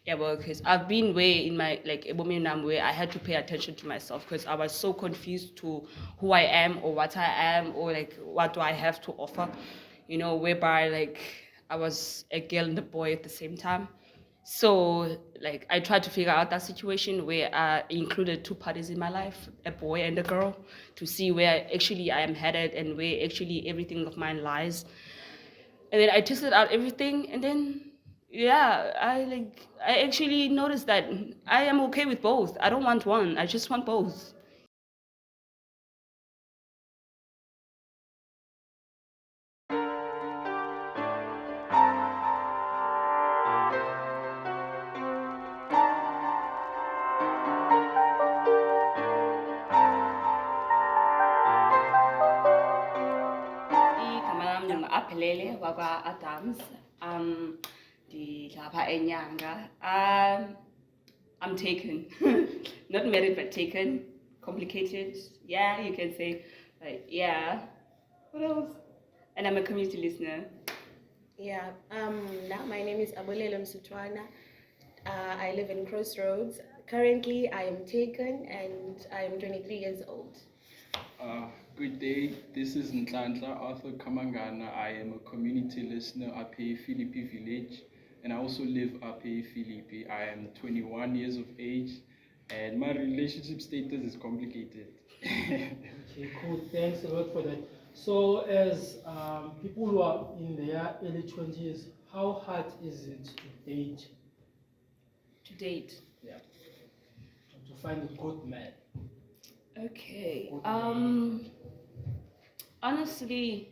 Yeah, well, because I've been way in my like Ebominam where I had to pay attention to myself because I was so confused to who I am or what I am or like what do I have to offer, whereby like I was a girl and a boy at the same time. So like I tried to figure out that situation where I included two parties in my life, a boy and a girl, to see where actually I am headed and where actually everything of mine lies. And then I tested out everything, and then yeah, I actually noticed that I am okay with both. I don't want one, I just want both. Igama lami ngingu-Aphelele wakwa-Adams. Ndilapha eNyanga. I'm taken. Not married but taken. Complicated, yeah, you can say. But yeah. What else? And I'm a community listener. Yeah, now my name is Abolelo Msutwana. I live in Crossroads. Currently, I am taken and I am 23 years old. Good day, this is Ntlantla Arthur Kamangana. I am a community listener up here, Philippi Village, and I also live up here, Philippi. I am 21 years of age, and my relationship status is complicated. Okay, cool. Thanks a lot for that. So, as people who are in their early 20s, how hard is it to date? To date. Yeah. To find a good man. Okay. Honestly,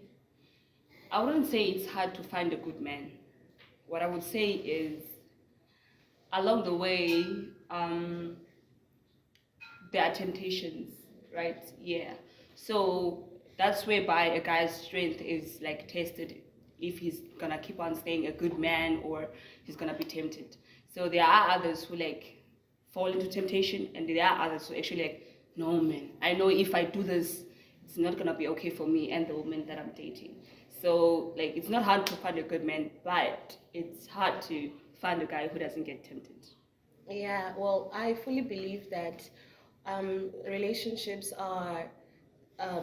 I wouldn't say it's hard to find a good man. What I would say is, along the way, there are temptations, right? Yeah. So that's whereby a guy's strength is like tested if he's gonna keep on staying a good man or he's gonna be tempted. So there are others who like fall into temptation, and there are others who actually like, no man, I know if I do this, it's not gonna be okay for me and the woman that I'm dating. So like it's not hard to find a good man, but it's hard to find a guy who doesn't get tempted. Yeah, well, I fully believe that relationships are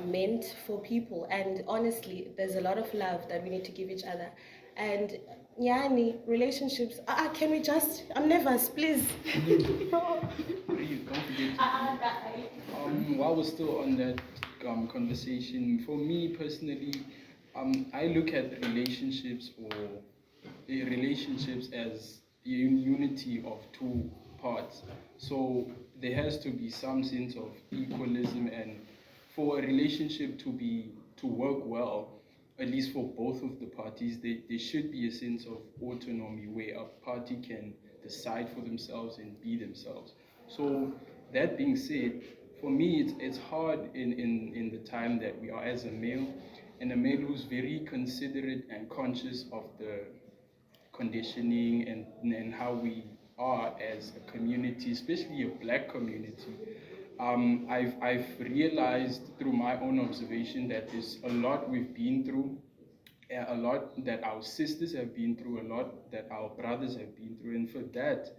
meant for people, and honestly, there's a lot of love that we need to give each other. And yani, relationships, can we just, I'm nervous, please. Breathe, don't forget. While we're still on that conversation, for me personally, I look at relationships as a unity of two parts. So there has to be some sense of equalism, and for a relationship to work well, at least for both of the parties, there should be a sense of autonomy where a party can decide for themselves and be themselves. So that being said, for me, it's hard in the time that we are as a male, and a male who's very considerate and conscious of the conditioning and how we are as a community, especially a black community. I've realized through my own observation that there's a lot we've been through, a lot that our sisters have been through, a lot that our brothers have been through, and for that,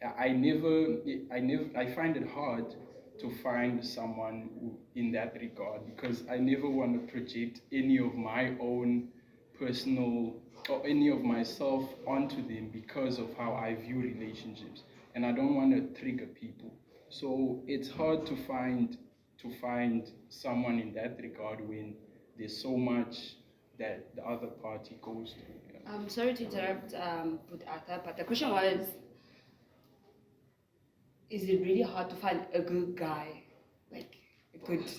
I find it hard to find someone in that regard, because I never want to project any of my own personal or any of myself onto them because of how I view relationships, and I don't want to trigger people. So it's hard to find someone in that regard when there's so much that the other party goes through. Yeah. I'm sorry to interrupt, with Arthur, but the question was, is it really hard to find a good guy, like a good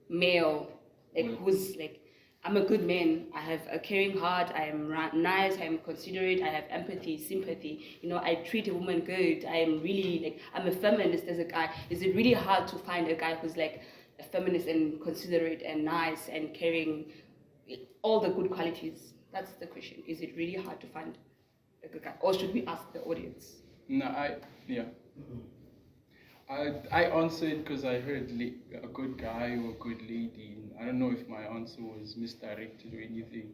male, like who's like, I'm a good man, I have a caring heart, I am nice, I am considerate, I have empathy, sympathy, I treat a woman good, I am really like, I'm a feminist as a guy. Is it really hard to find a guy who's like a feminist and considerate and nice and caring, all the good qualities? That's the question. Is it really hard to find a good guy, or should we ask the audience? No, yeah. I answered because I heard a good guy or a good lady. I don't know if my answer was misdirected or anything,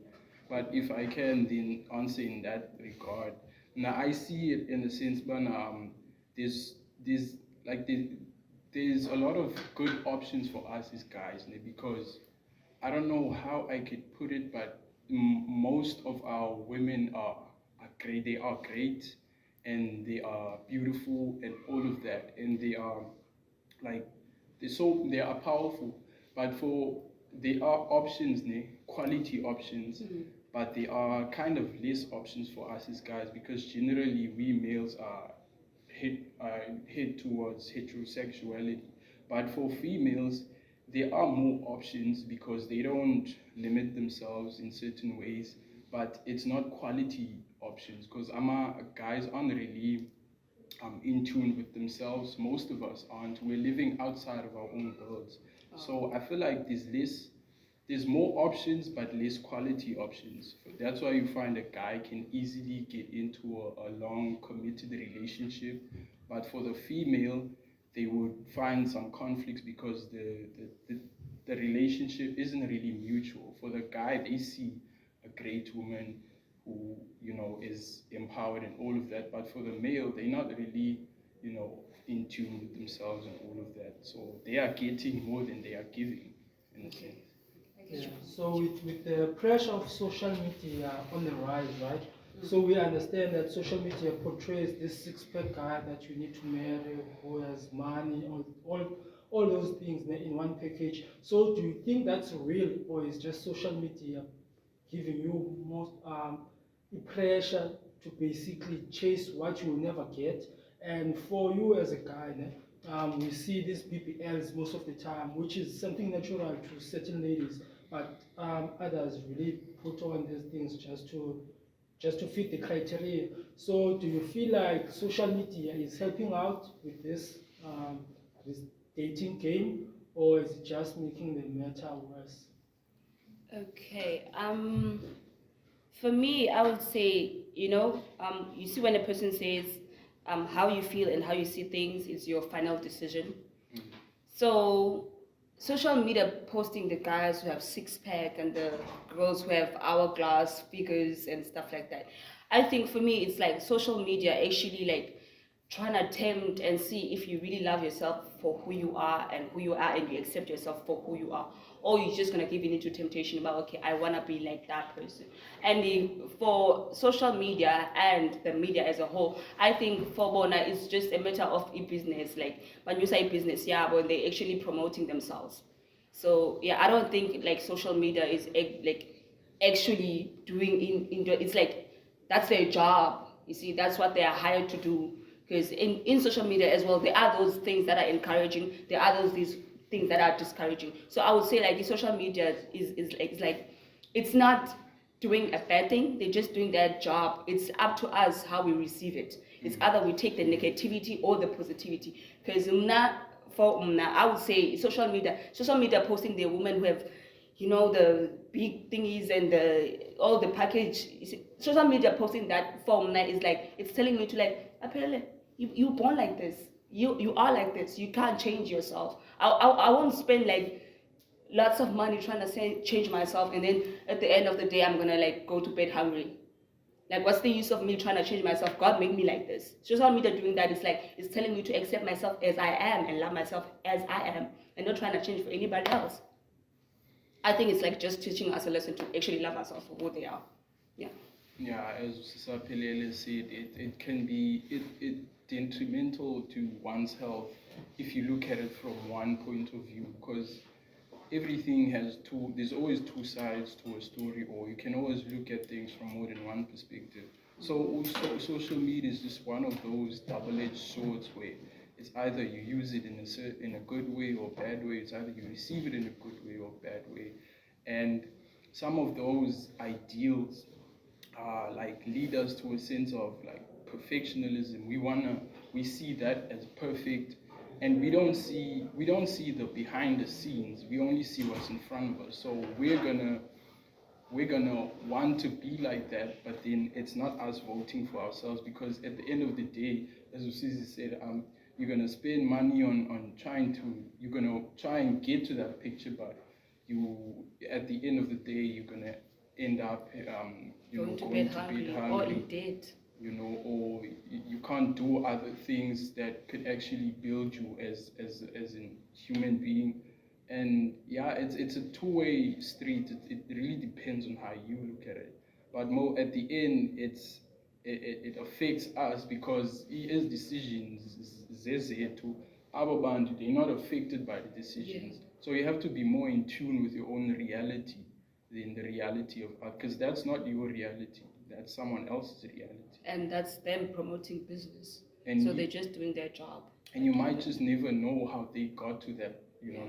but if I can then answer in that regard. Now I see it in the sense, but there's there's like there's a lot of good options for us as guys, né, because I don't know how I could put it, but most of our women are great. They are great, and they are beautiful, and all of that, and they are like they are powerful. But for there are options, ne, quality options, but there are kind of less options for us as guys because generally we males are head towards heterosexuality. But for females, there are more options because they don't limit themselves in certain ways, but it's not quality options because guys aren't really in tune with themselves. Most of us aren't. We're living outside of our own worlds. So I feel like there's more options but less quality options. That's why you find a guy can easily get into a long committed relationship, but for the female, they would find some conflicts because the relationship isn't really mutual. For the guy, they see a great woman who is empowered and all of that, but for the male, they're not really in tune with themselves and all of that. So they are getting more than they are giving, in a sense. Yeah. So with the pressure of social media on the rise, right? So we understand that social media portrays this six-pack guy that you need to marry, who has money, all those things in one package. So do you think that's real, or is just social media giving you most pressure to basically chase what you will never get? And for you as a guy, we see these BBLs most of the time, which is something natural to certain ladies, but others really put on these things just to fit the criteria. So do you feel like social media is helping out with this dating game, or is it just making the matter worse? Okay. For me, I would say, you see when a person says, how you feel and how you see things is your final decision. So, social media posting the guys who have six-pack and the girls who have hourglass figures and stuff like that. I think for me, it's like social media actually like trying to attempt and see if you really love yourself for who you are and you accept yourself for who you are, or you're just gonna give in into temptation about, okay, I wanna be like that person. And for social media and the media as a whole, I think for Bona it's just a matter of business, like when you say business, yeah, when they actually promoting themselves. So yeah, I don't think like social media is like actually doing it's like that's their job. You see, that's what they are hired to do. Because in social media as well, there are those things that are encouraging, there are these things that are discouraging. So I would say like the social media is like it's not doing a bad thing, they're just doing their job. It's up to us how we receive it. It's either we take the negativity or the positivity. Because I would say social media posting the women who have the big thingies and all the package. Social media posting that form is like it's telling me to like, apparently you born like this, you are like this, you can't change yourself. I won't spend like lots of money trying to change myself, and then at the end of the day I'm gonna like go to bed hungry. Like, what's the use of me trying to change myself? God made me like this. Social media doing that is like it's telling me to accept myself as I am and love myself as I am, and not trying to change for anybody else. I think it's like just teaching us a lesson to actually love ourselves for who they are. Yeah. Yeah, as Sapelele said, it can be detrimental to one's health if you look at it from one point of view, because everything there's always two sides to a story, or you can always look at things from more than one perspective. So also social media is just one of those double-edged swords where it's either you use it in a good way or bad way. It's either you receive it in a good way or bad way, and some of those ideals like lead us to a sense of like perfectionism. We see that as perfect, and we don't see the behind the scenes. We only see what's in front of us. So we're gonna want to be like that, but then it's not us voting for ourselves, because at the end of the day, as Usizi said, you're gonna spend money on you're gonna try and get to that picture, but at the end of the day you're gonna end up going to bed hungry or in debt. you know, or you can't do other things that could actually build you as a human being. And yeah, it's a two-way street. It really depends on how you look at it. But more at the end, it affects us because his decisions zezethu abo bantu, they're not affected by the decisions. So you have to be more in tune with your own reality than the reality of others, because that's not your reality. That's someone else's reality. And that's them promoting business. And so they're just doing their job. And you might just never know how they got to that,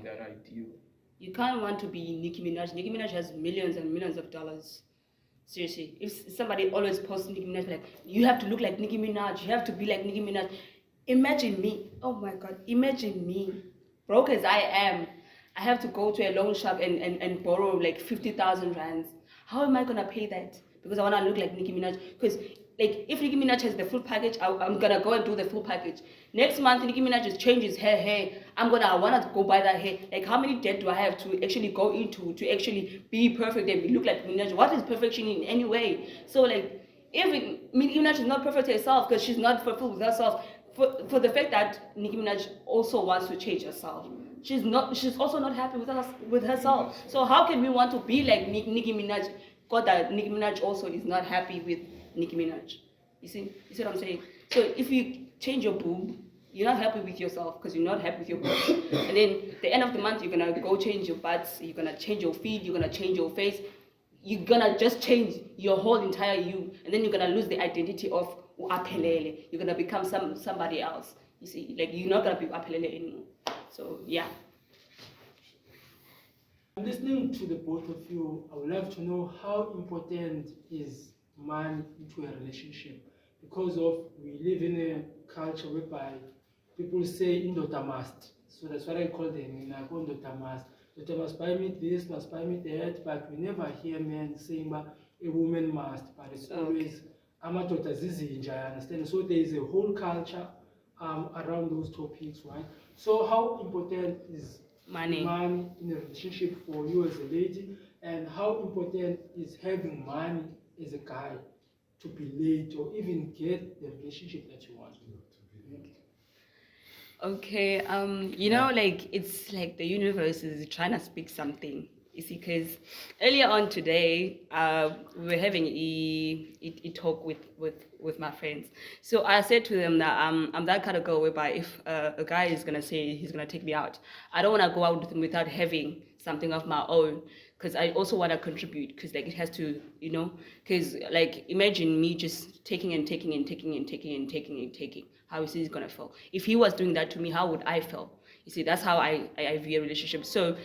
that ideal. You can't want to be Nicki Minaj. Nicki Minaj has millions and millions of dollars. Seriously, if somebody always posts Nicki Minaj, like, you have to look like Nicki Minaj, you have to be like Nicki Minaj. Imagine me, oh my God, imagine me, broke as I am, I have to go to a loan shop and borrow like 50,000 rands. How am I gonna pay that? Because I wanna look like Nicki Minaj. Because like, if Nicki Minaj has the full package, I'm gonna go and do the full package. Next month, Nicki Minaj just changes her hair. I wanna go buy that hair. Like, how many debt do I have to actually go into to actually be perfect and look like Nicki Minaj? What is perfection in any way? So like, if Nicki Minaj is not perfect herself because she's not fulfilled with herself, for the fact that Nicki Minaj also wants to change herself. She's also not happy with herself. So how can we want to be like Nicki Minaj? God, that Nicki Minaj also is not happy with Nicki Minaj. You see what I'm saying? So if you change your boob, you're not happy with yourself because you're not happy with your boob. And then at the end of the month, you're gonna go change your butts, you're gonna change your feet, you're gonna change your face, you're gonna just change your whole entire you, and then you're gonna lose the identity of Apelele. You're gonna become somebody else. You see, like, you're not gonna be Apelele anymore. So yeah. Listening to the both of you, I would love to know how important is money into a relationship, because we live in a culture whereby people say indoda must. So that's what I call them, indoda must. Indoda must buy me this, must buy me that, but we never hear men saying a woman must, but it's always amadoda zizinja, I understand. So there is a whole culture around those topics, right? So how important is money in a relationship for you as a lady, and how important is having money as a guy to be late or even get the relationship that you want? Okay, like, it's like the universe is trying to speak something. You see, because earlier on today, we were having a talk with my friends. So I said to them that I'm that kind of girl whereby if a guy is gonna say he's gonna take me out, I don't wanna go out with him without having something of my own, because I also wanna contribute. Because like, it has to, because like, imagine me just taking and taking and taking and taking and taking and taking. How is he gonna feel? If he was doing that to me, how would I feel? You see, that's how I view a relationship. So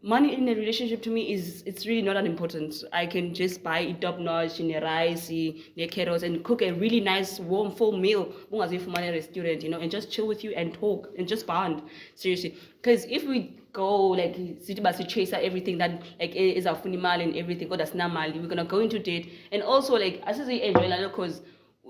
money in a relationship to me it's really not that important. I can just buy top-notch rice, carrots, and cook a really nice warm full meal as if I'm at a restaurant, and just chill with you and talk and just bond. Seriously, because if we go like chase everything that like is our funimal and everything, that's normal, we're gonna go into date. And also like, as I enjoy, because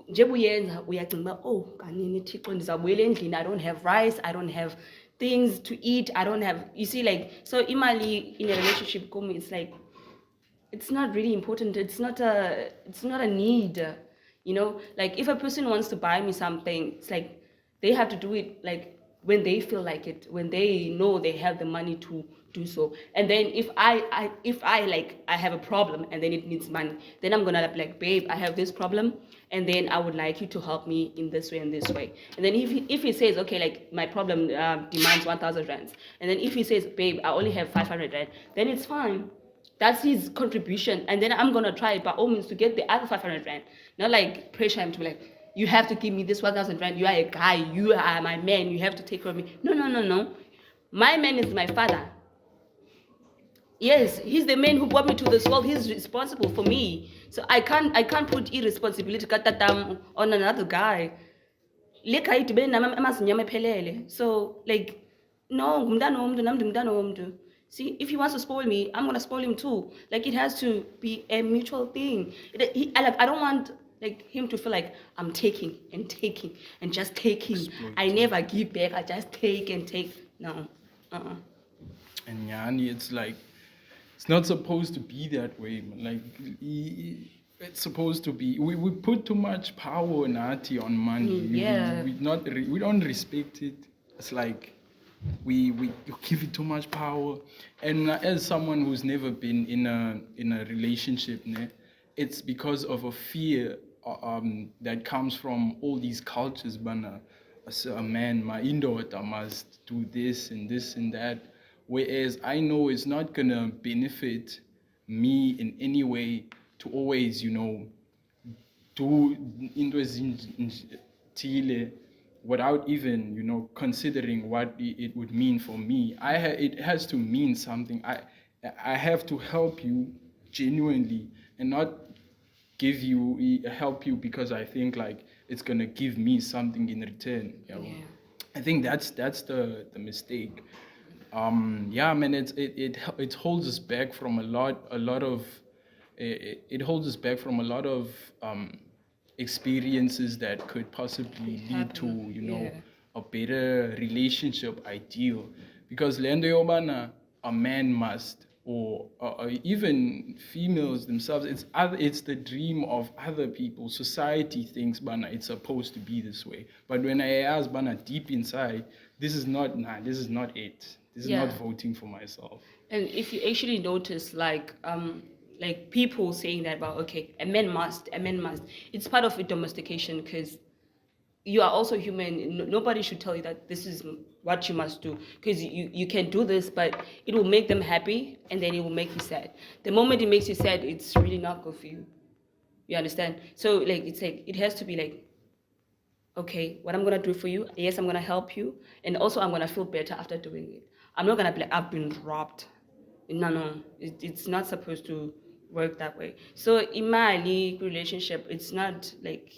oh kanini Thixo ndizabuyela endlini, I don't have rice, I don't have things to eat, I don't have, you see, like, so imali in a relationship, it's like, it's not really important. It's not a need, like, if a person wants to buy me something, it's like they have to do it like when they feel like it, when they know they have the money to do so. And then if I have a problem and then it needs money, then I'm gonna be like, babe, I have this problem, and then I would like you to help me in this way and this way. And then if he says, okay, like, my problem demands 1,000 rands, and then if he says, babe, I only have 500 rand, then it's fine. That's his contribution, and then I'm gonna try by all means to get the other 500 rand. Not like pressure him to be like, you have to give me this 1,000 rand. You are a guy. You are my man. You have to take care of me. No. My man is my father. Yes, he's the man who brought me to this world. He's responsible for me. So I can't put irresponsibility on another guy. So like, no, see, if he wants to spoil me, I'm gonna spoil him too. Like, it has to be a mutual thing. I don't want like him to feel like I'm taking and taking and just taking. I never give back. I just take and take. No. And Yani, it's like, it's not supposed to be that way, man. Like, it's supposed to be. We put too much power nati on money. Yeah. We don't respect it. It's like we give it too much power. And as someone who's never been in a relationship, ne, it's because of a fear that comes from all these cultures. Bana, as a man, my indoor must do this and this and that. Whereas I know it's not gonna benefit me in any way to always, do into ezithile without even, considering what it would mean for me. It has to mean something. I have to help you genuinely and not help you because I think like it's gonna give me something in return. Yeah. I think that's the mistake. Yeah, man, it holds us back from a lot of it holds us back from a lot of experiences that could possibly lead to Yeah. a better relationship ideal, because lendo yobana a man must, or even females themselves, it's the dream of other people. Society thinks bana it's supposed to be this way, but when I ask bana deep inside, this is not it. This is not voting for myself. And if you actually notice, like people saying that about, okay, a man must, it's part of a domestication, because you are also human. Nobody should tell you that this is what you must do, because you can do this, but it will make them happy and then it will make you sad. The moment it makes you sad, it's really not good for you. You understand? So like it's like it has to be like, okay, what I'm gonna do for you, yes, I'm gonna help you, and also I'm gonna feel better after doing it. I'm not gonna be like, I've been robbed. No, it's not supposed to work that way. So in my relationship, it's not like,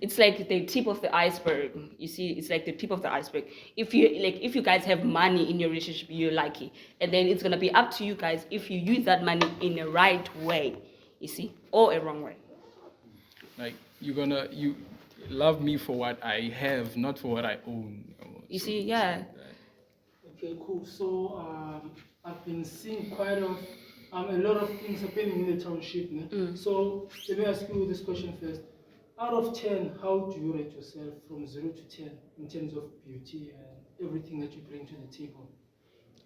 it's like the tip of the iceberg. You see, it's like the tip of the iceberg. If you guys have money in your relationship, you're lucky, and then it's gonna be up to you guys if you use that money in the right way. You see, or a wrong way. Like you love me for what I have, not for what I own. You see, yeah. Okay, cool. So I've been seeing quite a lot of things happening in the township. Ne? So let me ask you this question first. Out of 10, how do you rate yourself from 0 to 10 in terms of beauty and everything that you bring to the table?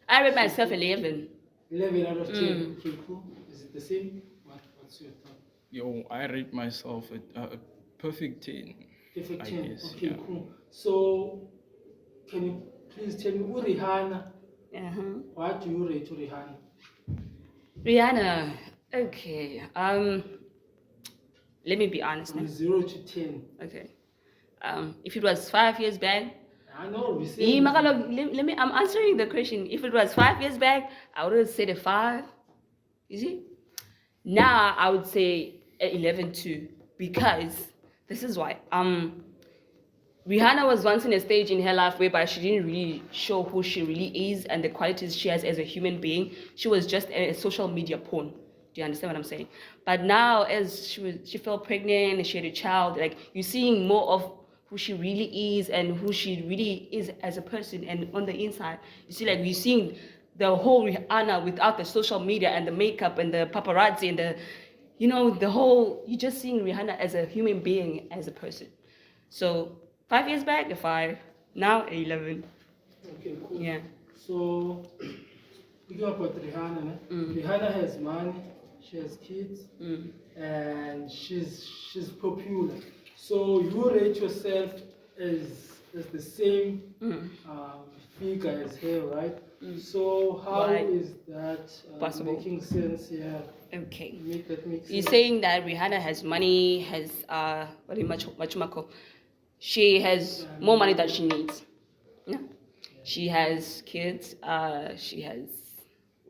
I rate myself 11. 11 out of 10. Okay, cool. Is it the same? What's your thought? Yo, I rate myself a perfect 10. Perfect I 10. guess, Okay, yeah. cool. So can you please tell me who Rihanna? Why do you rate Rihanna? Rihanna. Okay. Let me be honest. From 0 to 10. Okay. If it was 5 years back, I know. I'm answering the question. If it was 5 years back, I would have said a 5. You see? Now I would say 11 too, because this is why. Rihanna was once in a stage in her life whereby she didn't really show who she really is and the qualities she has as a human being. She was just a social media pawn. Do you understand what I'm saying? But now, as she fell pregnant and she had a child, like you're seeing more of who she really is and who she really is as a person. And on the inside, you see, like you're seeing the whole Rihanna without the social media and the makeup and the paparazzi and you're just seeing Rihanna as a human being, as a person. So 5 years back, a 5. Now, 11. Okay, cool. Yeah. So, speaking about Rihanna, Rihanna has money, she has kids, and she's popular. So you rate yourself as the same figure as her, right? So how is that possible? Making sense? Yeah. Okay. Make that make sense. You're saying that Rihanna has money, has very much she has more money than she needs. Yeah. She has kids. She has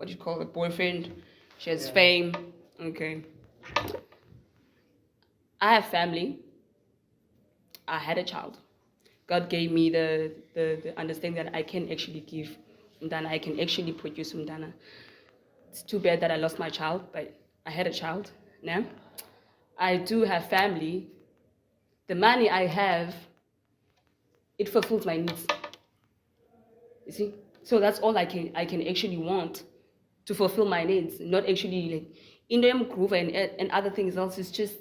a boyfriend. She has fame. Okay. I have family. I had a child. God gave me the understanding that I can actually give Mdana. I can actually produce Mdana. It's too bad that I lost my child, but I had a child. Now, I do have family. The money I have, it fulfills my needs. You see? So that's all I can actually want to fulfill my needs. Not actually like in them groove and other things else is just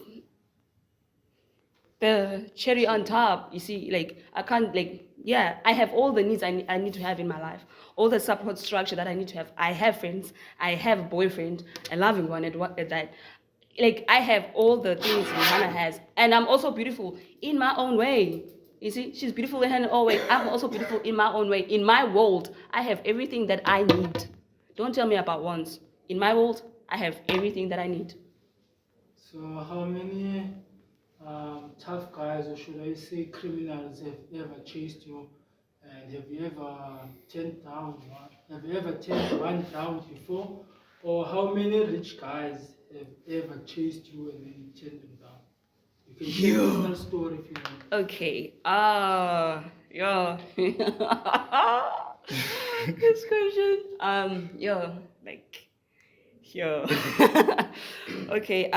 the cherry on top. You see, like I can't like yeah, I have all the needs I need to have in my life, all the support structure that I need to have. I have friends, I have a boyfriend, a loving one at that. Like I have all the things Hannah has, and I'm also beautiful in my own way. You see, she's beautiful in her own way. I'm also beautiful in my own way. In my world, I have everything that I need. Don't tell me about wants. In my world, I have everything that I need. So how many tough guys, or should I say criminals, have ever chased you? And have you ever turned down one? Have you ever turned one down before? Or how many rich guys have ever chased you and then you turned them down? You can share a personal story if you want. Okay. Yeah. This question. Like, yo. Okay.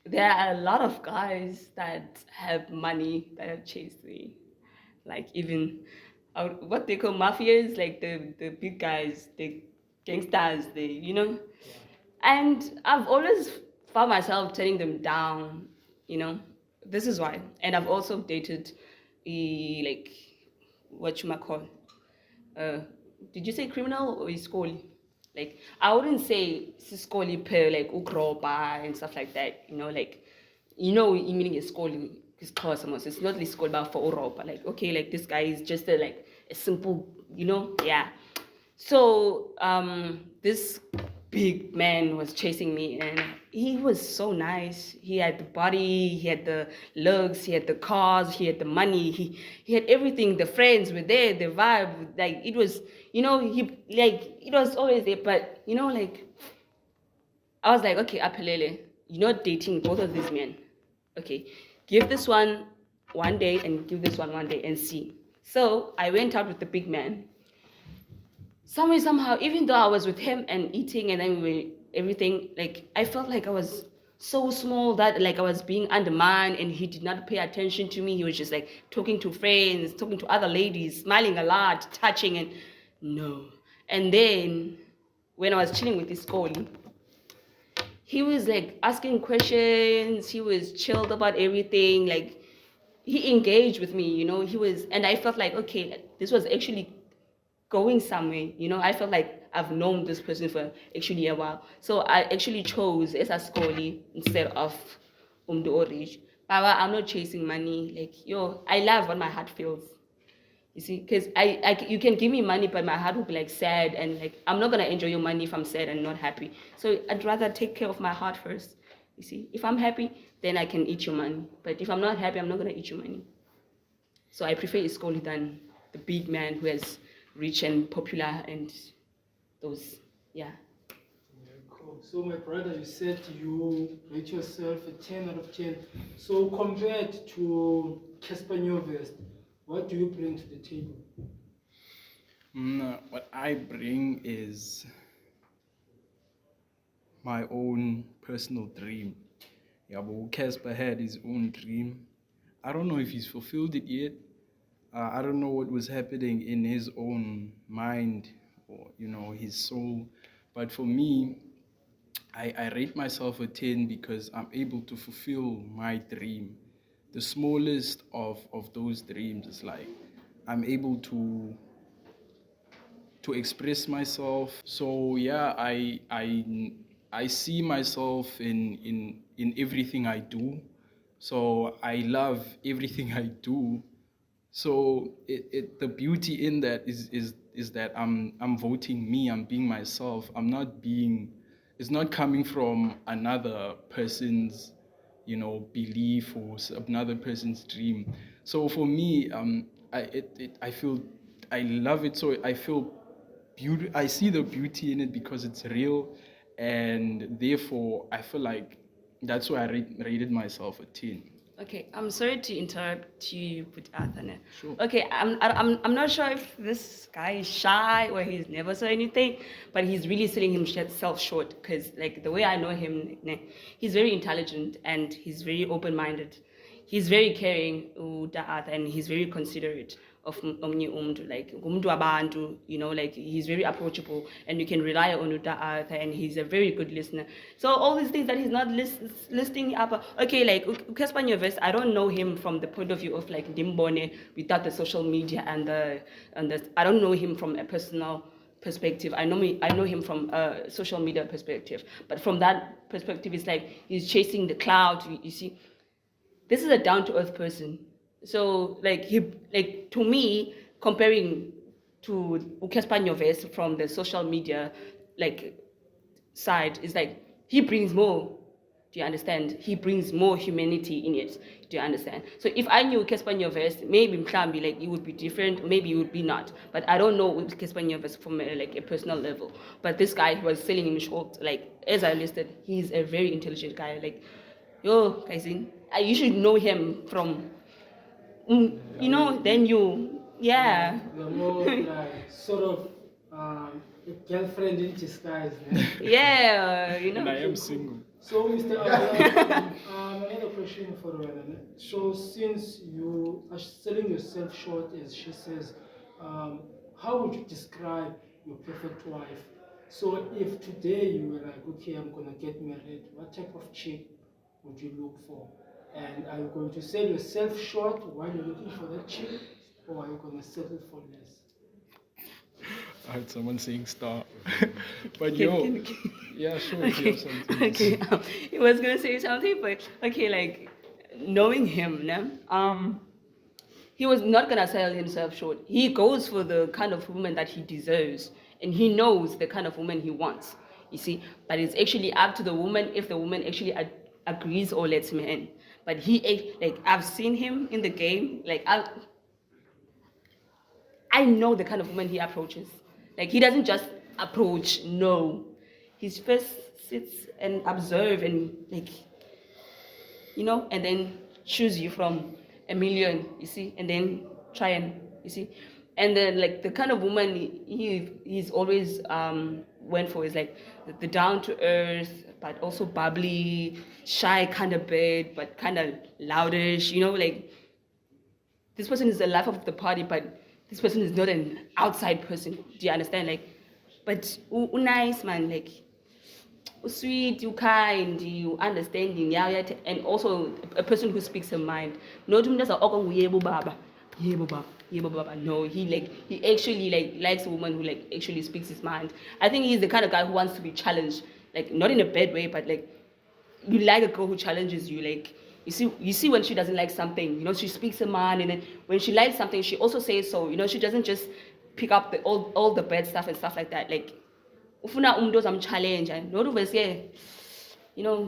There are a lot of guys that have money that have chased me. Like even what they call mafias, like the big guys, the gangsters, and I've always found myself turning them down, you know. This is why. And I've also dated like what you might call uh did you say criminal or iskoli? Like I wouldn't say siskoli per like ukroba and stuff like that, like meaning iskoli is cosmos. It's not iskoli but for Europa. Like okay, like this guy is just a simple, yeah. So this big man was chasing me, and he was so nice. He had the body, he had the looks, he had the cars, he had the money, he had everything. The friends were there, the vibe, like it was, he like it was always there. But like I was like, okay, Apelele, you're not dating both of these men. Okay, give this one day and give this one day and see. So I went out with the big man. Somehow, even though I was with him and eating and then everything, like I felt like I was so small that like I was being undermined, and he did not pay attention to me. He was just like talking to friends, talking to other ladies, smiling a lot, touching, and no. And then when I was chilling with this girl, he was like asking questions. He was chilled about everything. Like he engaged with me, he was, and I felt like, okay, this was actually going somewhere, I felt like I've known this person for actually a while. So I actually chose Esascoli instead of Umdo Orich. But I'm not chasing money. Like, I love what my heart feels. You see, because you can give me money, but my heart will be like sad, and like I'm not gonna enjoy your money if I'm sad and not happy. So I'd rather take care of my heart first. You see, if I'm happy, then I can eat your money. But if I'm not happy, I'm not gonna eat your money. So I prefer Iscoli than the big man who is rich and popular and those, yeah. Yeah, cool. So my brother, you said you rate yourself a 10 out of 10. So compared to Casper Nyovest, what do you bring to the table? What I bring is my own personal dream. Yeah, but Casper had his own dream. I don't know if he's fulfilled it yet. I don't know what was happening in his own mind or, his soul. But for me, I rate myself a 10 because I'm able to fulfill my dream. The smallest of those dreams is like I'm able to express myself. So yeah, I see myself in everything I do. So I love everything I do. So the beauty in that is that I'm voting me, I'm being myself. It's not coming from another person's, belief or another person's dream. So for me, I feel I love it. So I feel beauty. I see the beauty in it because it's real, and therefore I feel like that's why I rated myself a 10. Okay, I'm sorry to interrupt you, but Athana. Sure. Okay, I'm not sure if this guy is shy or he's never said anything, but he's really selling himself short. Because like the way I know him, he's very intelligent and he's very open-minded. he's very caring and he's very considerate of omnye umuntu, like ngumuntu wabantu, like he's very approachable and you can rely on Arthur, and he's a very good listener. So all these things that he's not listing up, okay, like Ukespa Nyovest, I don't know him from the point of view of like Dimbone without the social media and the I don't know him from a personal perspective. I know him from a social media perspective, but from that perspective, it's like he's chasing the cloud. You see, this is a down-to-earth person. So like to me, comparing to Ukespa Nyovest from the social media like side, is like he brings more. Do you understand? He brings more humanity in it. Do you understand? So if I knew Kespa Nyovest, maybe Mklambi, like it would be different, maybe it would be not. But I don't know Kespa Nyovest from like a personal level. But this guy who was selling him short, like as I listed, he's a very intelligent guy. Like, yo, Kaisin, you should know him from, then you, yeah. You're more like sort of a girlfriend in disguise. Yeah, And I am single. So, Mr. Abdullah, another question for Rana. So, since you are selling yourself short, as she says, how would you describe your perfect wife? So, if today you were like, okay, I'm gonna get married, what type of chick would you look for? And are you going to sell yourself short while you're looking for that chick, or are you gonna settle for less? I heard someone saying star. But yeah, sure, if you have something. Okay, he was gonna say something, but okay, like knowing him, he was not gonna sell himself short. He goes for the kind of woman that he deserves, and he knows the kind of woman he wants. You see, but it's actually up to the woman if the woman actually agrees or lets him in. But I've seen him in the game, like I know the kind of woman he approaches. Like he doesn't just approach, no. He first sits and observe and and then choose you from a million, you see, and then try and, you see. And then like the kind of woman he's always went for is like the down to earth, but also bubbly, shy kind of bit, but kind of loudish, like this person is the life of the party, but this person is not an outside person. Do you understand? Like, but nice man, like sweet, you kind, you understanding, yeah, and also a person who speaks her mind. Not him just yebo baba. No, he actually likes a woman who actually speaks his mind. I think he's the kind of guy who wants to be challenged, like not in a bad way, but like you like a girl who challenges you, like you see when she doesn't like something, she speaks her mind, and then when she likes something, she also says so. She doesn't just pick up all the bad stuff and stuff like that. Like, ufuna umuntu ozamchallenge, and not always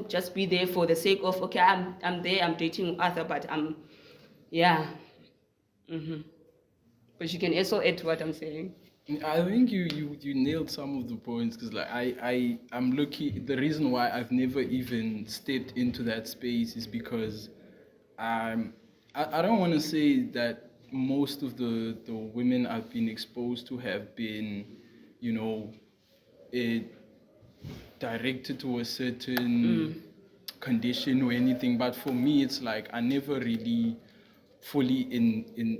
just be there for the sake of okay, I'm there, I'm dating Arthur, but yeah. But you can also add to what I'm saying. I think you nailed some of the points, because like I'm lucky. The reason why I've never even stepped into that space is because I don't want to say that most of the women I've been exposed to have been directed to a certain condition or anything, but for me it's like I never really fully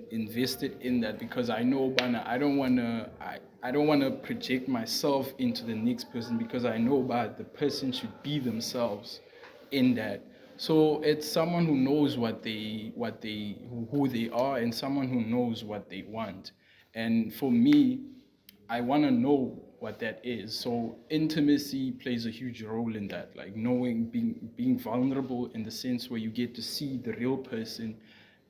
invested in that, because I know I don't wanna project myself into the next person, because I know the person should be themselves in that. So it's someone who knows who they are, and someone who knows what they want. And for me, I want to know what that is. So intimacy plays a huge role in that, like knowing, being vulnerable in the sense where you get to see the real person.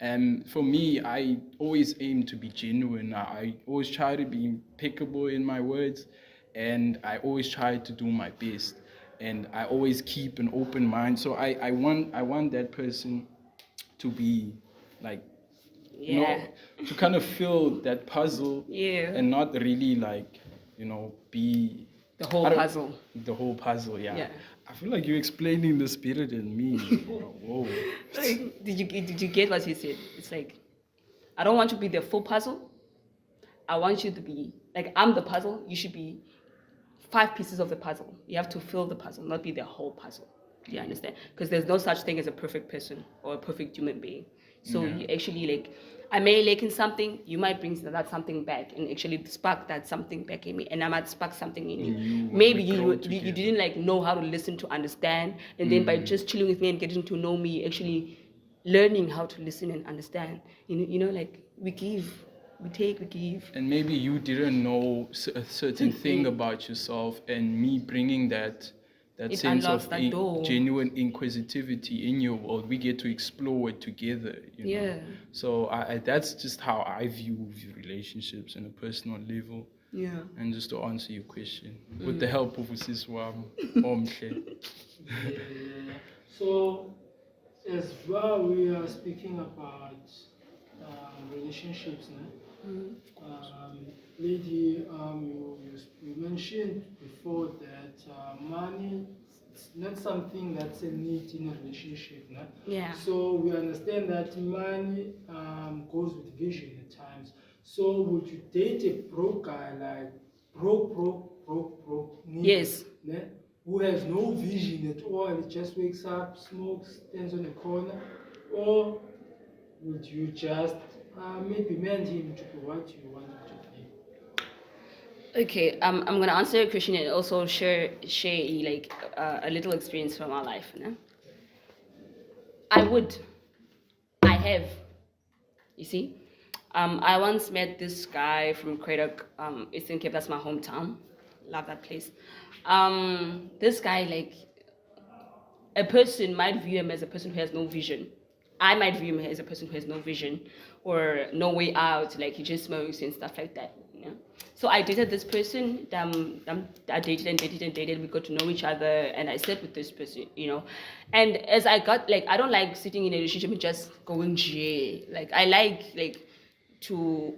And for me, I always aim to be genuine. I always try to be impeccable in my words, and I always try to do my best. And I always keep an open mind. So I want that person to be like, to kind of fill that puzzle, and not really be the whole puzzle. The whole puzzle, yeah. I feel like you're explaining this better than me. Whoa. Like, did you get what he said? It's like, I don't want to be the full puzzle. I want you to be like, I'm the puzzle. You should be 5 pieces of the puzzle. You have to fill the puzzle, not be the whole puzzle. Do you understand? Because there's no such thing as a perfect person or a perfect human being. So you actually like, I may lack in something, you might bring that something back and actually spark that something back in me, and I might spark something in you. Maybe you didn't like know how to listen to understand, and then by just chilling with me and getting to know me, actually learning how to listen and understand. You know, like we give, we take, we give. And maybe you didn't know a certain thing about yourself, and me bringing that It sense unlocks of that door. genuine inquisitivity in your world, we get to explore it together. You know? Yeah. So that's just how I view relationships on a personal level. Yeah. And just to answer your question, with the help of Usisi wami, Omhle. So, as well, we are speaking about relationships. Lady, you mentioned before that money is not something that's a need in a relationship. No? Yeah. So we understand that money goes with vision at times. So would you date a broke guy, like broke, nigga, Yes. ne? Who has no vision at all, he just wakes up, smokes, stands on the corner? Or would you just maybe mend him to be what you want him to be? Okay, I'm gonna answer your question and also share like a little experience from our life. No? I have, you see. I once met this guy from Cradock, Eastern Cape. That's my hometown. Love that place. This guy, like, a person might view him as a person who has no vision. I might view him as a person who has no vision or no way out, like he just smokes and stuff like that. You know? So I dated this person. I dated and dated and dated. We got to know each other, and I slept with this person. You know, and as I got like, I don't like sitting in a relationship and just going J. Like I like to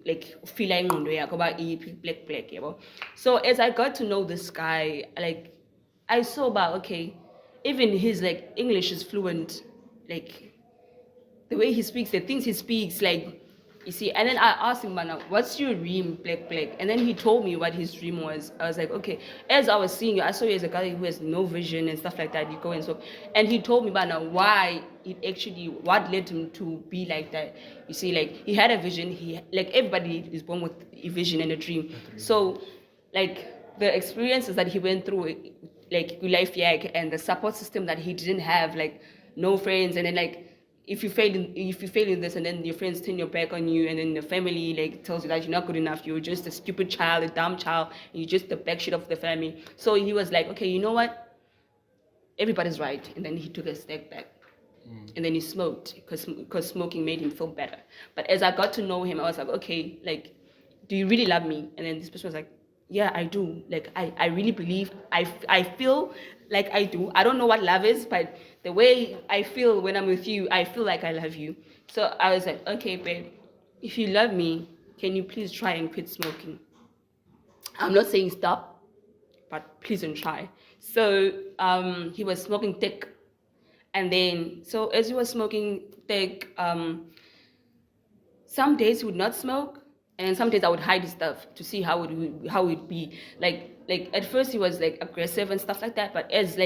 like feel like black, you know. So as I got to know this guy, like I saw about okay, even his like English is fluent, like the way he speaks, the things he speaks, like you see. And then I asked him, "Man, what's your dream, black?" And then he told me what his dream was. I was like, okay. As I was seeing you, I saw you as a guy who has no vision and stuff like that. You go and so, and he told me, "Man, why it actually what led him to be like that." You see, like he had a vision. He like everybody is born with a vision and a dream. So, like the experiences that he went through, like life yak and the support system that he didn't have, like no friends, and then like if you fail in this, and then your friends turn your back on you, and then the family like tells you that you're not good enough, you're just a stupid child, a dumb child, and you're just the black sheep of the family. So he was like, okay, you know what? Everybody's right. And then he took a step back. And then he smoked because smoking made him feel better. But as I got to know him, I was like, okay, like, do you really love me? And then this person was like, yeah, I do. Like, I really believe, I feel like I do. I don't know what love is, but the way I feel when I'm with you, I feel like I love you. So I was like, okay, babe, if you love me, can you please try and quit smoking? I'm not saying stop, but please don't try. So he was smoking thick. And then, so as he was smoking thick, some days he would not smoke, and some days I would hide his stuff to see how it be. Like at first he was like aggressive and stuff like that, but as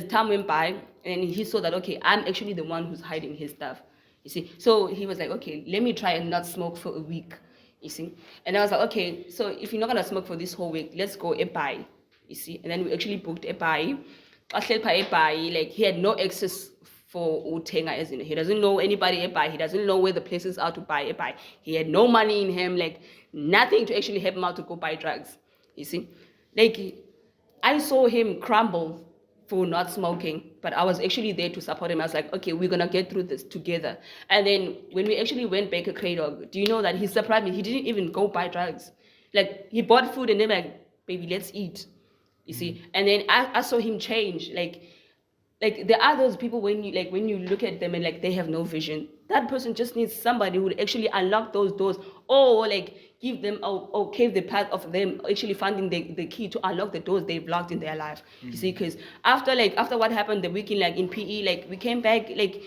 time went by, and he saw that okay, I'm actually the one who's hiding his stuff. You see, so he was like, okay, let me try and not smoke for a week. You see, and I was like, okay, so if you're not gonna smoke for this whole week, let's go a buy. You see, and then we actually booked a buy. Like he had no access for Utenga, as in he doesn't know anybody buy, he doesn't know where the places are to buy a buy. He had no money in him, like nothing to actually help him out to go buy drugs. You see, like I saw him crumble for not smoking, but I was actually there to support him. I was like, okay, we're gonna get through this together. And then when we actually went back to Cradog, do you know that he surprised me? He didn't even go buy drugs. Like he bought food and then like, baby, let's eat. You see, and then I saw him change. Like there are those people when you look at them and like they have no vision. That person just needs somebody who would actually unlock those doors, or like give them or cave the path of them actually finding the key to unlock the doors they've locked in their life. You see, because after what happened the weekend, like in PE, like we came back, like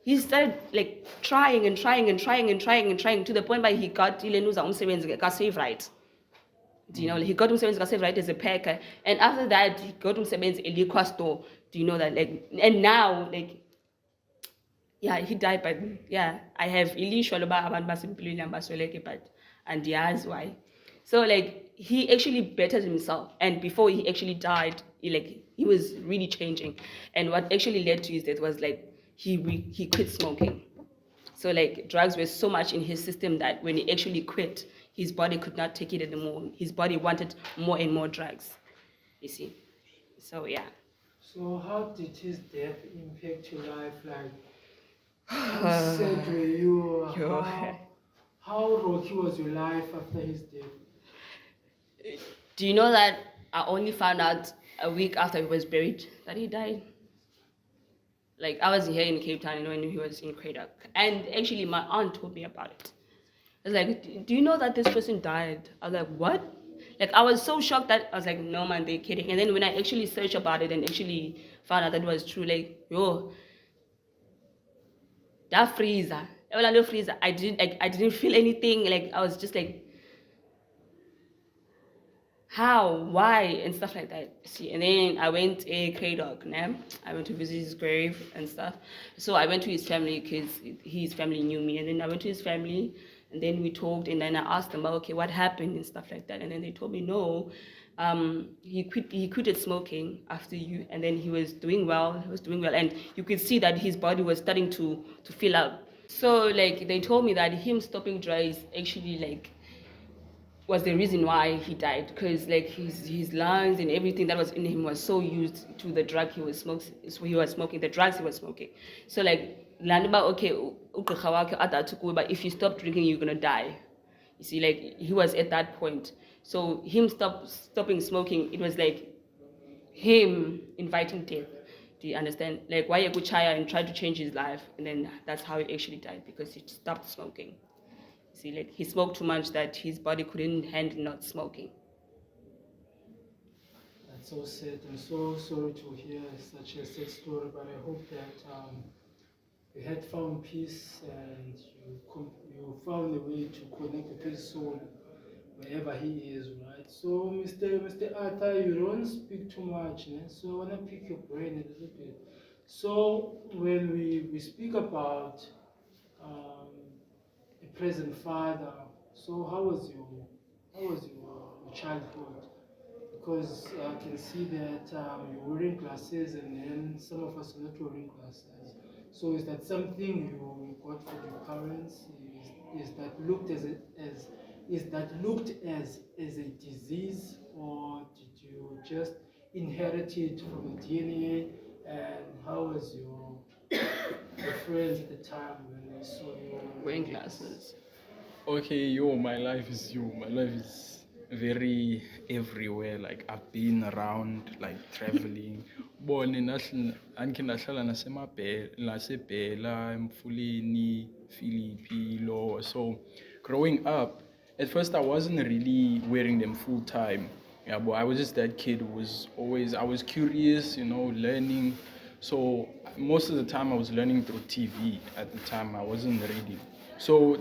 he started like trying to the point where he got save right. Do you know, like, he got himself right as a packer, and after that he got himself a liquor store. Do you know that, like, and now, like, yeah, he died, but yeah, I have illusion about abantu basempilweni abasweleke, but and yes, why. So like he actually bettered himself, and before he actually died, he was really changing, and what actually led to his death was like he quit smoking. So like drugs were so much in his system that when he actually quit, his body could not take it anymore. His body wanted more and more drugs. You see. So yeah. So how did his death impact your life? Like, how sad were you? Yo. How rocky was your life after his death? Do you know that I only found out a week after he was buried that he died? Like, I was here in Cape Town and when he was in Cradock. And actually, my aunt told me about it. I was like, do you know that this person died? I was like, what? Like, I was so shocked that I was like, no, man, they're kidding. And then when I actually searched about it and actually found out that it was true, like, yo, that freezer, I didn't feel anything. Like, I was just like, how, why, and stuff like that. See, and then I went a Cradock, né? I went to visit his grave and stuff. So I went to his family because his family knew me, and then I went to his family, and then we talked, and then I asked them, okay, what happened and stuff like that, and then they told me no, he quitted smoking after you, and then he was doing well, and you could see that his body was starting to fill up. So like they told me that him stopping drugs actually like was the reason why he died, because like his lungs and everything that was in him was so used to the drug he was smoking, the drugs he was smoking. So like landiba, okay, ugqirha wakhe ade athi kuwe, but if you stop drinking you're gonna die. You see, like he was at that point. So him stopping smoking, it was like him inviting death. Do you understand? Like why Chaya and try to change his life, and then that's how he actually died, because he stopped smoking. See, like he smoked too much that his body couldn't handle not smoking. That's so sad. I'm so sorry to hear such a sad story, but I hope that you had found peace and you found a way to connect with his soul wherever he is, right? So, Mr. Arthur, you don't speak too much, né? So I want to pick your brain a little bit. So when we speak about a present father, so how was your childhood? Because I can see that you're wearing glasses and then some of us are not wearing glasses. So is that something you got from your parents? Is that looked as a disease, or did you just inherit it from the DNA? And how was your friends at the time when they saw you Wearing glasses. Okay, my life is My life is very everywhere. Like I've been around, like traveling. Born in anke nahlala nasebhela, Emfuleni, Philippi, Law. So growing up, at first I wasn't really wearing them full time. Yeah, but I was just that kid who I was curious, learning. So most of the time I was learning through TV. At the time I wasn't reading. So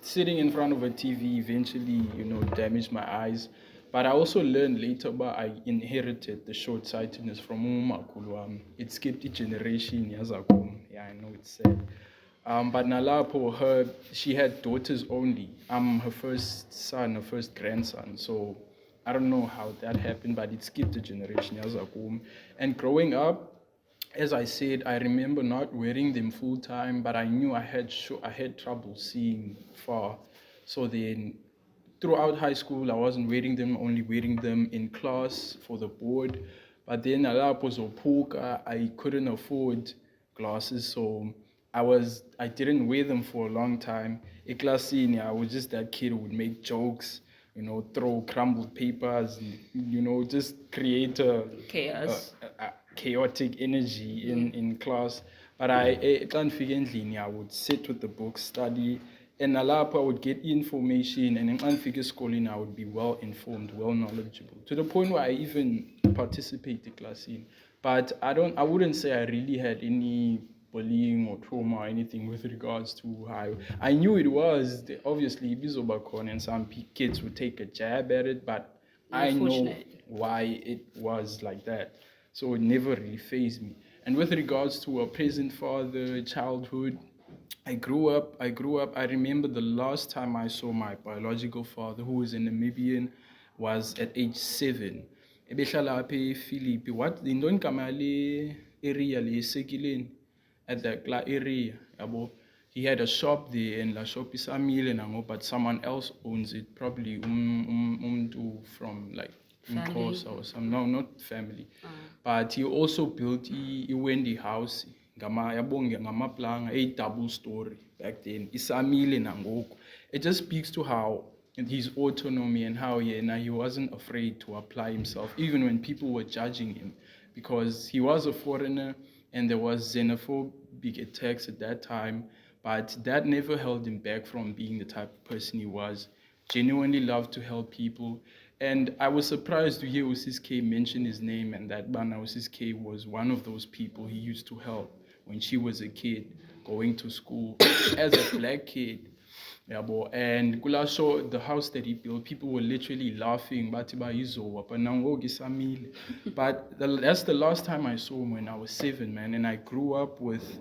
sitting in front of a TV eventually, damaged my eyes. But I also learned later, but I inherited the short-sightedness from umakhulu. It skipped a generation. Yeah, I know it's sad. But Nalapo, she had daughters only. I'm her first son, her first grandson. So I don't know how that happened, but it skipped a generation. And growing up, as I said, I remember not wearing them full time, but I knew I had trouble seeing far. So then, throughout high school, I wasn't wearing them, only wearing them in class for the board. But then, I couldn't afford glasses, so I didn't wear them for a long time. In class, I was just that kid who would make jokes, throw crumbled papers, just create Chaos. a chaotic energy in class. But I would sit with the book, study, and I would get information, and in schooling I would be well informed, well knowledgeable, to the point where I even participate in classing. But I wouldn't say I really had any bullying or trauma or anything with regards to how I knew it was obviously Bizobacon, and some kids would take a jab at it, but I know Unfortunate. why it was like that. So it never really fazed me. And with regards to a present father, childhood, I remember the last time I saw my biological father, who was a Namibian, was at age 7. Ebehlala apha ePhilippi. What yintoni igama le area le Sekileni? At that area, yabo. He had a shop there, and la shop isamile nango, but someone else owns it, probably umntu from like Family. Xhosa or some, no, not family. But he also built a Wendy house, ngamaplanga, a double story back then. Isamile nangoku. It just speaks to how his autonomy and how he wasn't afraid to apply himself, even when people were judging him, because he was a foreigner and there was xenophobic attacks at that time, but that never held him back from being the type of person he was. Genuinely loved to help people. And I was surprised to hear Usis K mention his name, and that Bana Usis K was one of those people he used to help when she was a kid, going to school as a black kid. Yabo. And kula show the house that he built, people were literally laughing, but that's the last time I saw him, when I was 7, man. And I grew up with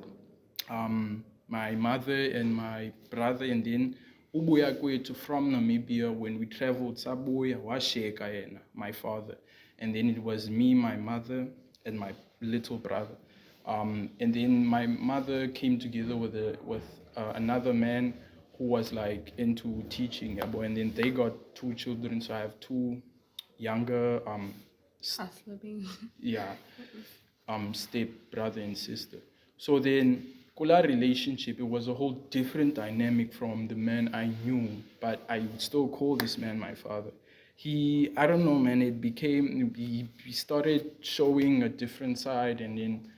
my mother and my brother, and then ubuya kwethu from Namibia, when we traveled, sabuya washeka yena, my father. And then it was me, my mother, and my little brother. And then my mother came together with another man who was like into teaching, and then they got 2 children. So I have 2 younger step brother and sister. So then kula relationship, it was a whole different dynamic from the man I knew, but I would still call this man my father. I don't know, man, he started showing a different side, and then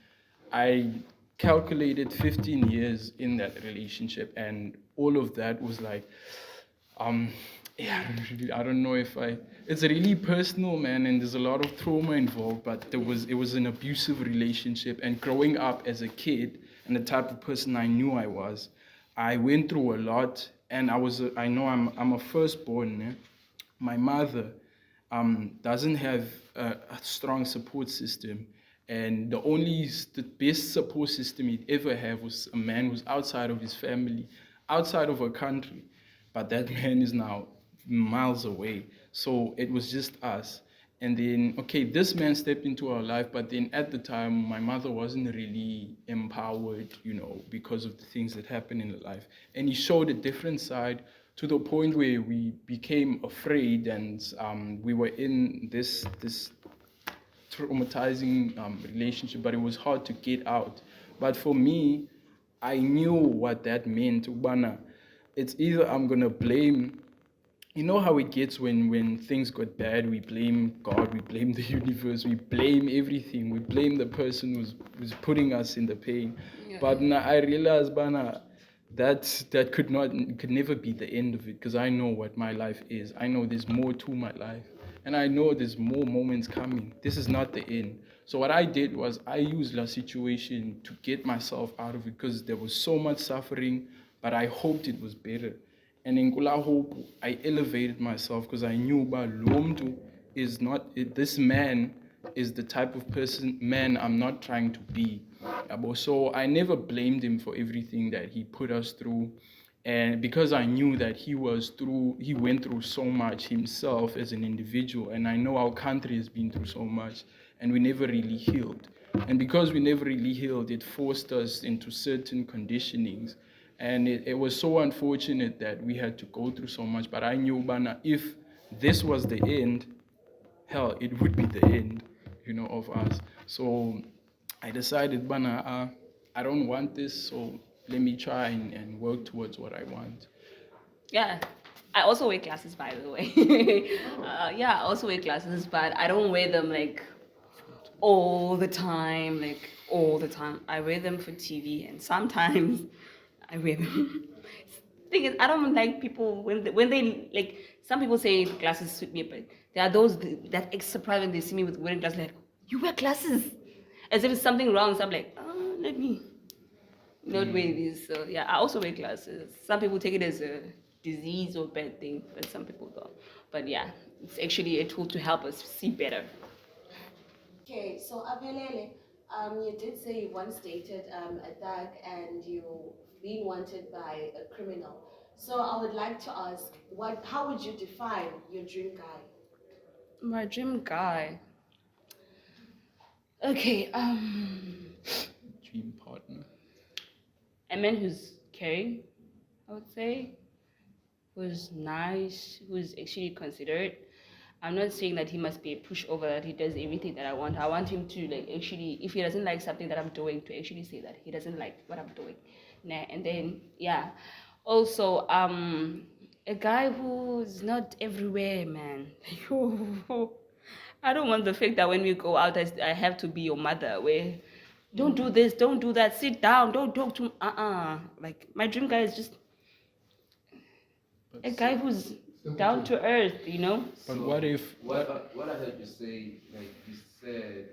I calculated 15 years in that relationship, and all of that was like, I don't know if it's really personal, man, and there's a lot of trauma involved, but it was an abusive relationship. And growing up as a kid, and the type of person I knew I went through a lot, and I know I'm a firstborn, eh? My mother doesn't have a strong support system, and the best support system he'd ever have was a man who's outside of his family, outside of a country, but that man is now miles away. So it was just us. And then, okay, this man stepped into our life, but then at the time, my mother wasn't really empowered, because of the things that happened in her life. And he showed a different side, to the point where we became afraid, and we were in this traumatizing relationship, but it was hard to get out. But for me, I knew what that meant. Ubana, it's either I'm gonna blame, you know how it gets when things got bad, we blame God, we blame the universe, we blame everything, we blame the person who's putting us in the pain. Yeah. But now I realized, Bana, that could never be the end of it, because I know what my life is. I know there's more to my life, and I know there's more moments coming. This is not the end. So what I did was I used the situation to get myself out of it, because there was so much suffering, but I hoped it was better. And in Kula Hope, I elevated myself, because I knew about Lomtu is not, this man is the type of man I'm not trying to be. So I never blamed him for everything that he put us through. And because I knew that he went through so much himself as an individual, and I know our country has been through so much, and we never really healed. And because we never really healed, it forced us into certain conditionings. And it was so unfortunate that we had to go through so much. But I knew, Bana, if this was the end, hell, it would be the end, of us. So I decided, Bana, I don't want this, so let me try and work towards what I want. Yeah, I also wear glasses, by the way. I also wear glasses, but I don't wear them like all the time, I wear them for TV, and sometimes I wear them. Thing is, I don't like people when they like. Some people say glasses suit me, but there are those that act surprised when they see me with wearing glasses. Like, you wear glasses, as if it's something wrong. So I'm like, let me not wear these. So yeah, I also wear glasses. Some people take it as a disease or bad thing, but some people don't. But yeah, it's actually a tool to help us see better. Okay, so Apelele, you did say you once dated a thug and you being wanted by a criminal. So I would like to ask, how would you define your dream guy? My dream guy. Okay, Dream partner. a man who's caring, I would say, who's nice, who's actually considerate. I'm not saying that he must be a pushover, that he does everything that I want. I want him to like actually, if he doesn't like something that I'm doing, to actually say that he doesn't like what I'm doing. Nah, and then yeah. Also, a guy who's not everywhere, man. I don't want the fact that when we go out, I have to be your mother. Where don't do this, don't do that, sit down, don't talk to. Like my dream guy is just a guy who's down to earth, you know. But So, what if what I heard you say, like you said,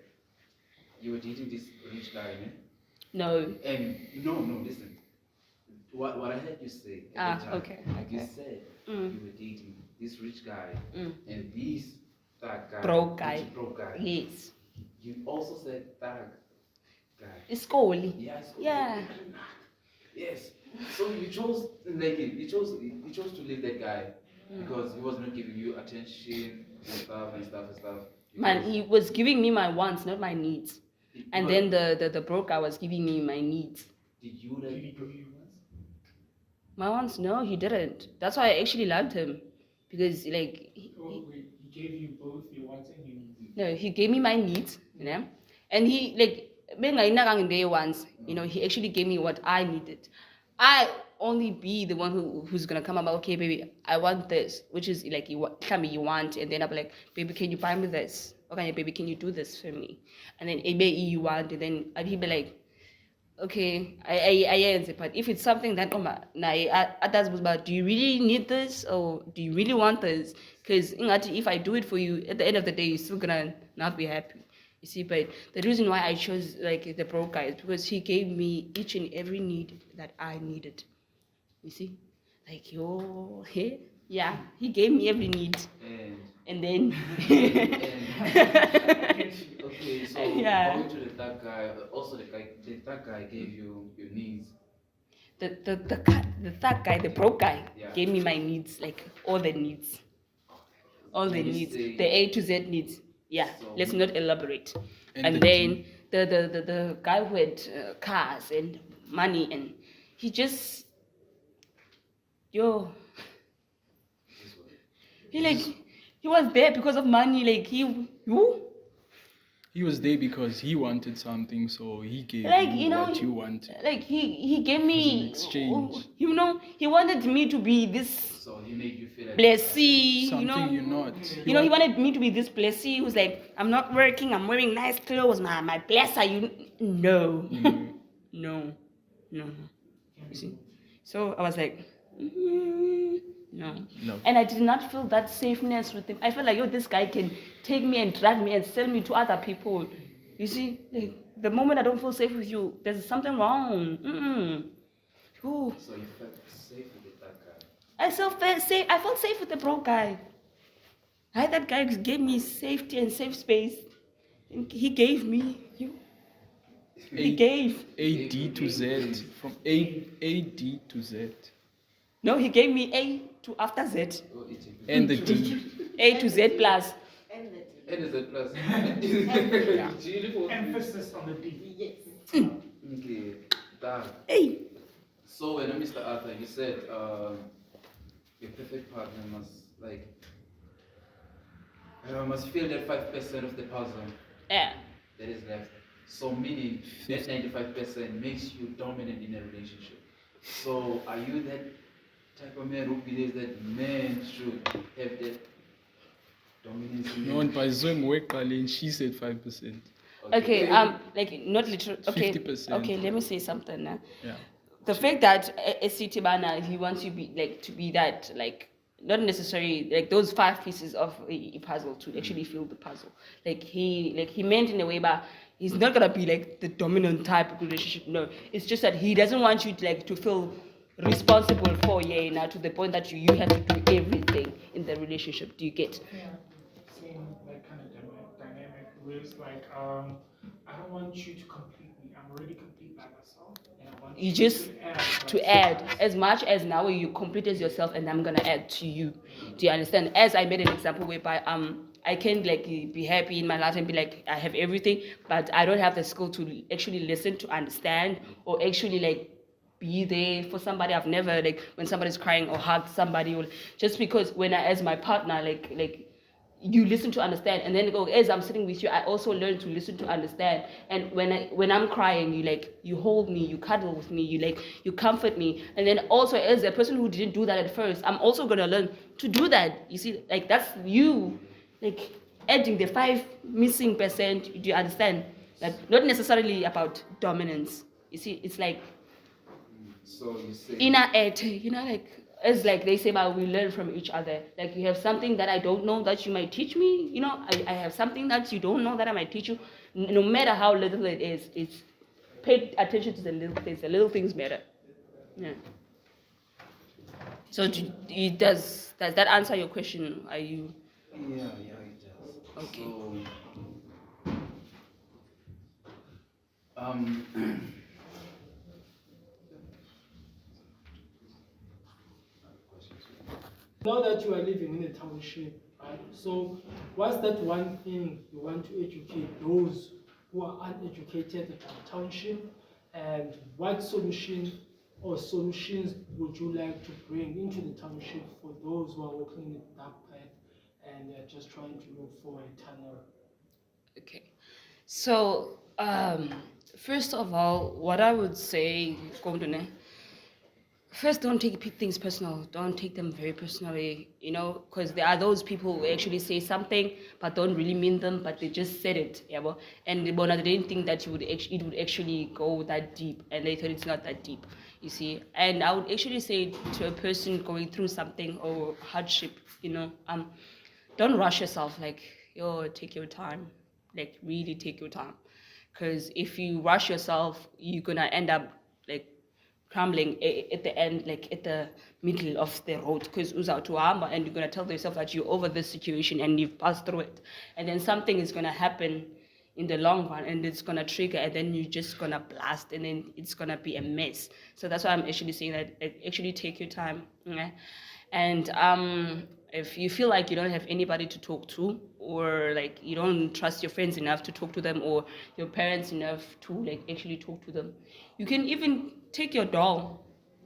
you were dating this rich guy, eh? No. And no, listen. What I heard you say at the time, Okay. you said you were dating this rich guy and that guy, Broke guy. this broke guy. Yes. You also said that guy. It's Scoli. Yes. Yeah. Yes. So you chose you chose to leave that guy because he was not giving you attention and stuff. Man, Because he was giving me my wants, not my needs. And then the broke guy was giving me my needs. did you like My wants, no, he didn't. That's why I actually loved him. Because like He gave you both your wants and your needs. no, he gave me my needs, you know. And he like being like day once, you know, he actually gave me what I needed. I only be the one who's gonna come about, okay, baby, I want this, which is like tell me you want, and then I'll be like, baby, can you buy me this? Okay, baby, can you do this for me? And then maybe you want, and then I'll be like, okay, I answer. But if it's something that do you really need this or do you really want this? Because if I do it for you, at the end of the day, you're still gonna not be happy. You see, but the reason why I chose like the broke guy is because he gave me each and every need that I needed. You see, like hey, yeah, he gave me every need, and then okay, so yeah. going to the third guy, also the third guy gave you your needs. The third guy, the broke guy, Yeah. gave me my needs, like all the needs, all the Can you needs, say- the A to Z needs. Yeah, So- let's not elaborate. And And the then the guy who had cars and money, and he just he was there because of money. Like he was there because he wanted something, so he gave like you what you wanted. like he gave me exchange. You know, he wanted me to be this So he made you feel like blessee, Something you know. you're not. You know, he wanted me to be this blessee who's like, I'm not working, I'm wearing nice clothes, my blesser, you no. No. You see? So I was like, no. And I did not feel that safeness with him. I felt like, this guy can take me and drag me and sell me to other people. You see, like the moment I don't feel safe with you, there's something wrong. Ooh. So you felt safe with that guy. I felt safe with the broke guy. That guy gave me safety and safe space. He gave me He gave. A D to Z, from A D to Z, No, he gave me A to after Z. Oh, it's and the D. A to Z plus. And the and is it plus? Emphasis on the D. yes. Okay, that. Hey. So when Mr. Arthur, you said your perfect partner must feel that 5% of the puzzle Yeah. that is left. So meaning that 95% makes you dominant in a relationship. So are you that type of man who believes that men should have that dominance in No one by Zoom work and she said 5%. Okay. Like not literal. Okay. 50%. Okay. Let me say something now. Yeah. The fact that a city banner, he wants you to be that like not necessarily like those 5 pieces of a puzzle to actually fill the puzzle. Like he meant in a way, but he's not gonna be like the dominant type of relationship. No, it's just that he doesn't want you to feel responsible for now to the point that you have to do everything in in the relationship. Do you get? Yeah, same like kind of dynamic where it's like I don't want you to complete me. I'm already complete by myself, and I want You you just to add add as much as now you complete as yourself, and I'm gonna add to you. Do you understand? As I made an example whereby I can like be happy in my life and be like I have everything, but I don't have the skill to actually listen, to understand, or actually like be there for somebody. I've never like when somebody's crying or hug somebody, or just because when I as my partner like you listen to understand, and then go as I'm sitting with you, I also learn to listen to understand. And when I'm crying, you like you hold me, you cuddle with me, you comfort me. And then also as a person who didn't do that at first, I'm also gonna learn to do that. You see, like that's you like adding the 5 missing percent. Do you understand? Like not necessarily about dominance. You see, it's like So you say inner ed, like it's like they say about we learn from each other. Like you have something that I don't know that you might teach me, I have something that you don't know that I might teach you. No matter how little it is, it's pay attention to the little things matter. Yeah. So does that answer your question? Are you yeah, it does. okay? So Now that you are living in a township, right? So what's that one thing you want to educate those who are uneducated about township, and what solution or solutions would you like to bring into the township for those who are walking in the dark path and they're just trying to look for a tunnel? Okay. So first of all, what I would say, Gondone, first, don't take things personal. Don't take them very personally, because there are those people who actually say something but don't really mean them, but they just said it, yeah. And they didn't think that it would actually go that deep, and they thought it's not that deep, you see. And I would actually say to a person going through something or hardship, don't rush yourself. Like, take your time. Like, really take your time, because if you rush yourself, you're gonna end up like crumbling at the end, like at the middle of the road, because uzawuhamba and you're going to tell yourself that you're over this situation and you've passed through it, and then something is going to happen in the long run and it's going to trigger, and then you're just going to blast, and then it's going to be a mess. So that's why I'm actually saying that, like, actually take your time. Okay? And if you feel like you don't have anybody to talk to, or like you don't trust your friends enough to talk to them, or your parents enough to like actually talk to them, you can even take your doll.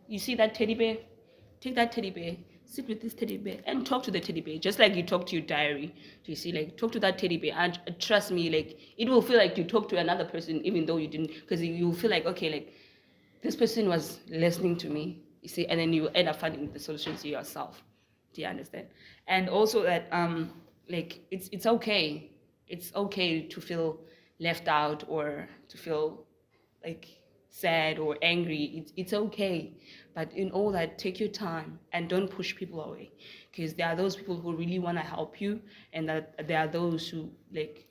You see that teddy bear? Take that teddy bear, sit with this teddy bear and talk to the teddy bear, just like you talk to your diary. Do you see? Like, talk to that teddy bear, and trust me, like it will feel like you talk to another person even though you didn't, because you feel like, okay, like this person was listening to me, you see, and then you end up finding the solutions yourself. Do you understand? And also that like it's okay. It's okay to feel left out, or to feel like sad or angry. It's okay. But in all that, take your time and don't push people away, because there are those people who really want to help you, and that there are those who like,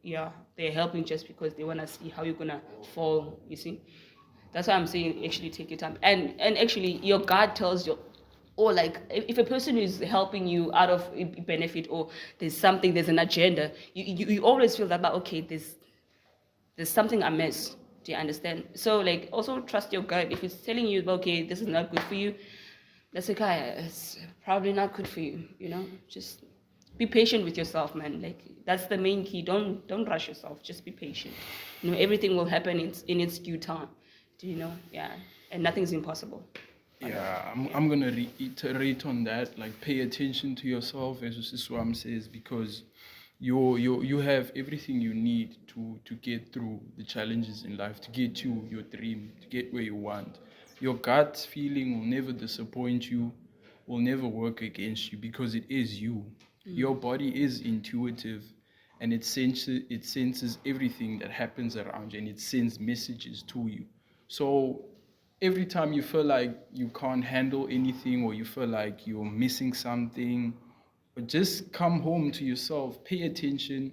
yeah, they're helping just because they want to see how you're gonna fall, you see. That's why I'm saying actually take your time. And actually your God tells you, or like if a person is helping you out of benefit, or there's an agenda, you always feel that, but okay, there's something amiss. Do you understand? So like also trust your gut. If it's telling you, okay, this is not good for you, that's okay. It's probably not good for you, Just be patient with yourself, man. Like that's the main key. Don't rush yourself. Just be patient. Everything will happen in its due time. Do you know? Yeah. And nothing's impossible. Yeah, I'm gonna reiterate on that. Like, pay attention to yourself, as Swam says, because you have everything you need to get through the challenges in life, to get to your dream, to get where you want. Your gut feeling will never disappoint you, will never work against you, because it is you. Your body is intuitive, and it senses everything that happens around you, and it sends messages to you. So every time you feel like you can't handle anything, or you feel like you're missing something, but just come home to yourself, pay attention,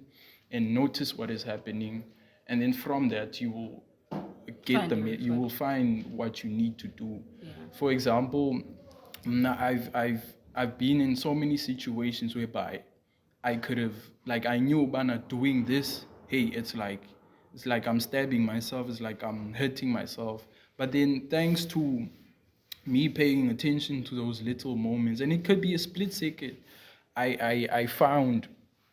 and notice what is happening, and then from that you will you will find what you need to do. Yeah. For example, I've been in so many situations whereby I could have, like, I knew Bana doing this, hey, it's like I'm stabbing myself, it's like I'm hurting myself. But then thanks to me paying attention to those little moments, and it could be a split second, I found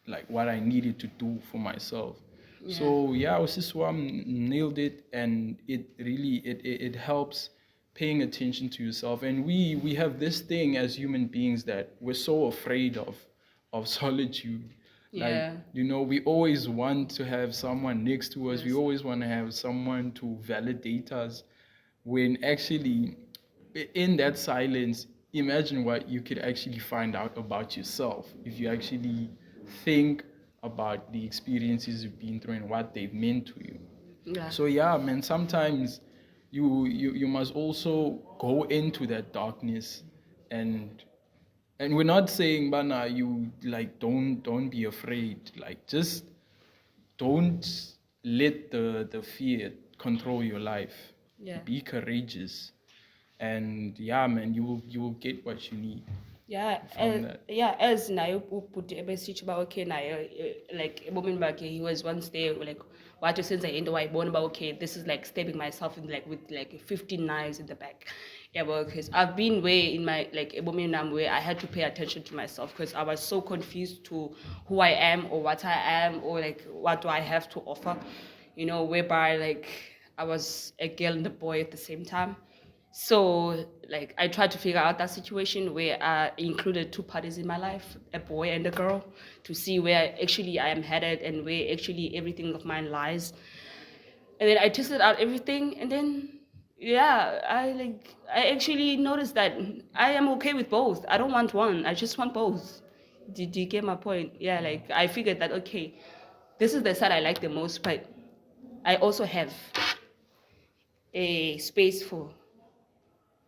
like what I needed to do for myself. Yeah. So yeah, Osiswam nailed it, and it really it helps paying attention to yourself. And we have this thing as human beings that we're so afraid of solitude. Like, Yeah. we always want to have someone next to us. Yes. We always want to have someone to validate us, when actually in that silence, imagine what you could actually find out about yourself if you actually think about the experiences you've been through and what they've meant to you. Yeah. So yeah, man, sometimes you must also go into that darkness, and we're not saying, Bana, you like don't be afraid. Like, just don't let the fear control your life. Yeah. Be courageous, and yeah, man, you will get what you need. Yeah, From that. yeah, as nayo put a message about okay nayo, like ebomini bakhe, he was once there, like what you sense into why born about okay, this is like stabbing myself in like with like 15 knives in the back. Yeah, because I've been way in my like ebomini where I had to pay attention to myself because I was so confused to who I am or what I am or like what do I have to offer, whereby like I was a girl and a boy at the same time. So, like, I tried to figure out that situation where I included two parties in my life, a boy and a girl, to see where actually I am headed and where actually everything of mine lies. And then I tested out everything, and then, yeah, I actually noticed that I am okay with both. I don't want one, I just want both. Did you get my point? Yeah, like, I figured that, okay, this is the side I like the most, but I also have a space for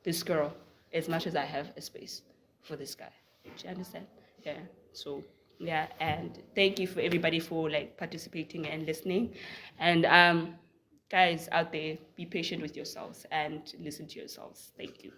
this girl as much as I have a space for this guy. Do you understand? Yeah. So yeah, and thank you for everybody for like participating and listening. And guys out there, be patient with yourselves and listen to yourselves. Thank you.